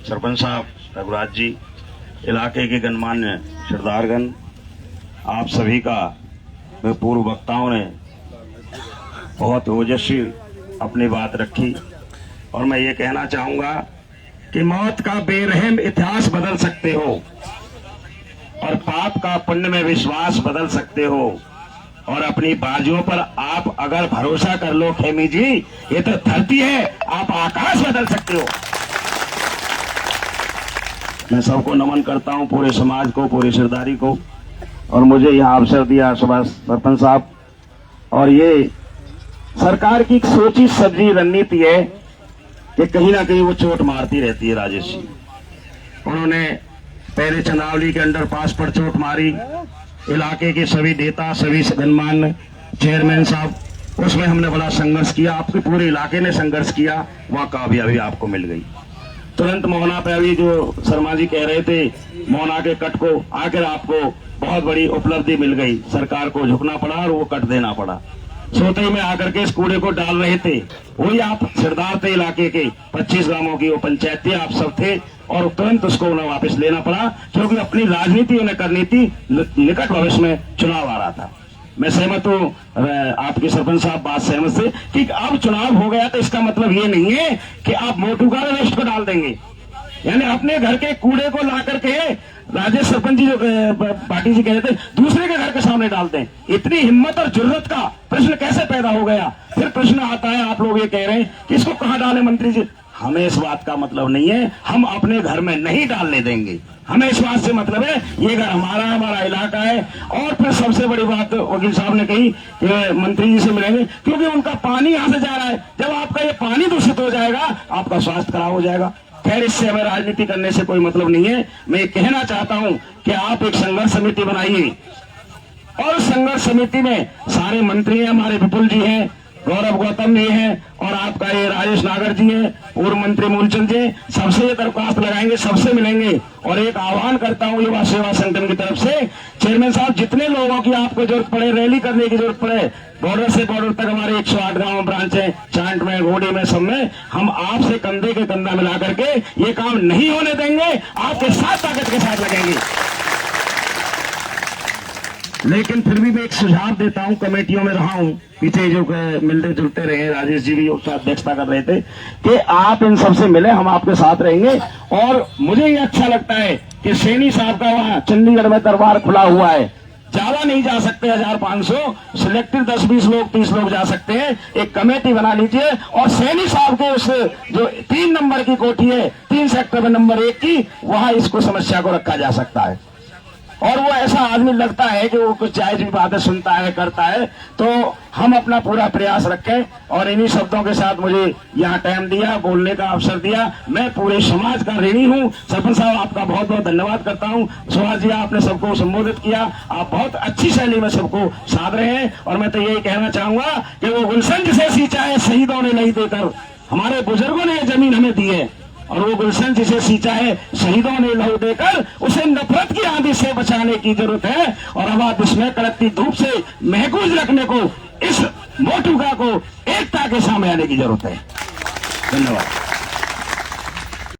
सरपंच साहब, रघुराज जी, इलाके के गणमान्य सरदारगण, आप सभी का मैं पूर्व वक्ताओं ने बहुत ओजस्वी अपनी बात रखी और मैं ये कहना चाहूंगा कि मौत का बेरहम इतिहास बदल सकते हो और पाप का पुण्य में विश्वास बदल सकते हो और अपनी बाजुओं पर आप अगर भरोसा कर लो खेमी जी, ये तो धरती है, आप आकाश बदल सकते हो। मैं सबको नमन करता हूं, पूरे समाज को, पूरी सरदारी को, और मुझे यह अवसर दिया सुभाष सरपंच साहब। और ये सरकार की एक सोची सजी रणनीति है कि कहीं ना कहीं वो चोट मारती रहती है। राजेश जी, उन्होंने पहले चंद्रावली के अंडरपास पर चोट मारी, इलाके के सभी नेता, सभी गणमान्य चेयरमैन साहब, उसमें हमने बड़ा संघर्ष किया, आपके पूरे इलाके ने संघर्ष किया, वहां कामयाबी आपको मिल गई। तुरंत मोहना पे अभी जो शर्मा जी कह रहे थे, मोहना के कट को आकर आपको बहुत बड़ी उपलब्धि मिल गई, सरकार को झुकना पड़ा और वो कट देना पड़ा। सोते में आकर के इस कूड़े को डाल रहे थे, वही आप सरदार थे इलाके के, 25 गांवों की वो पंचायत थी, आप सब थे, और तुरंत उसको उन्हें वापस लेना पड़ा क्योंकि अपनी राजनीति उन्हें करनी थी, निकट भविष्य में चुनाव आ रहा था। मैं सहमत हूँ आपके सरपंच साहब बात सहमत से कि अब चुनाव हो गया तो इसका मतलब ये नहीं है कि आप मोटू का वेस्ट को डाल देंगे, यानी अपने घर के कूड़े को ला करके राजेश सरपंच जी जो पार्टी जी कह रहे थे दूसरे के घर के सामने डालते हैं। इतनी हिम्मत और जरूरत का प्रश्न कैसे पैदा हो गया? फिर प्रश्न आता है, आप लोग ये कह रहे हैं कि इसको कहां डालें मंत्री जी। हमें इस बात का मतलब नहीं है, हम अपने घर में नहीं डालने देंगे। हमें इस बात से मतलब है ये घर हमारा, हमारा इलाका है। और फिर सबसे बड़ी बात वकील साहब ने कही कि मंत्री जी से मिलेंगे क्योंकि उनका पानी यहां से जा रहा है। जब आपका ये पानी दूषित हो जाएगा, आपका स्वास्थ्य खराब हो जाएगा। खैर, इससे हमें राजनीति करने से कोई मतलब नहीं है। मैं ये कहना चाहता हूं कि आप एक संघर्ष समिति बनाइए और संघर्ष समिति में सारे मंत्री हैं, हमारे विपुल जी हैं, गौरव गौतम जी हैं, और आपका ये राजेश नागर जी हैं, पूर्व मंत्री मूलचंद जी, सबसे ये दरख्वास्त लगाएंगे, सबसे मिलेंगे। और एक आह्वान करता हूं युवा सेवा संगठन की तरफ से, चेयरमैन साहब, जितने लोगों की आपको जरूरत पड़े, रैली करने की जरूरत पड़े, बॉर्डर से बॉर्डर तक हमारे 108 गांव ब्रांच है, चांट में, घोड़ी में, सब में, हम आपसे कंधे के कंधा मिला करके ये काम नहीं होने देंगे, आपके साथ ताकत के साथ लगेंगे। लेकिन फिर भी मैं एक सुझाव देता हूं, कमेटियों में रहा हूं, पीछे जो मिलते जुलते रहे, राजेश जी भी उसका अध्यक्षता कर रहे थे, कि आप इन सबसे मिले, हम आपके साथ रहेंगे। और मुझे ये अच्छा लगता है कि सैनी साहब का वहां चंडीगढ़ में दरबार खुला हुआ है, ज्यादा नहीं जा सकते, 1500 सिलेक्टेड 10-20 लोग, 30 लोग जा सकते हैं। एक कमेटी बना लीजिए और सैनी साहब के उस जो 3 नंबर की कोठी है, 3 सेक्टर में नंबर 1 की, वहां इसको समस्या को रखा जा सकता है। और वो ऐसा आदमी लगता है कि वो कुछ जायज भी बातें सुनता है, करता है। तो हम अपना पूरा प्रयास रखें। और इन्हीं शब्दों के साथ मुझे यहाँ टाइम दिया, बोलने का अवसर दिया, मैं पूरे समाज का ऋणी हूँ। सरपंच साहब, आपका बहुत बहुत धन्यवाद करता हूँ। सुभाष जी, आपने सबको संबोधित किया, आप बहुत अच्छी शैली में सबको साध रहे हैं। और मैं तो यही कहना चाहूंगा कि वो गुलशन जिसे सींचा है शहीदों ने नहीं देकर, हमारे बुजुर्गों ने ये जमीन हमें दी है, और वो गुलशन जिसे सींचा है शहीदों ने लहू देकर, उसे नफरत की आंधी से बचाने की जरूरत है। और अब इसमें कड़कती धूप से महफूज रखने को, इस मोटुका को एकता के सामने आने की जरूरत है। धन्यवाद।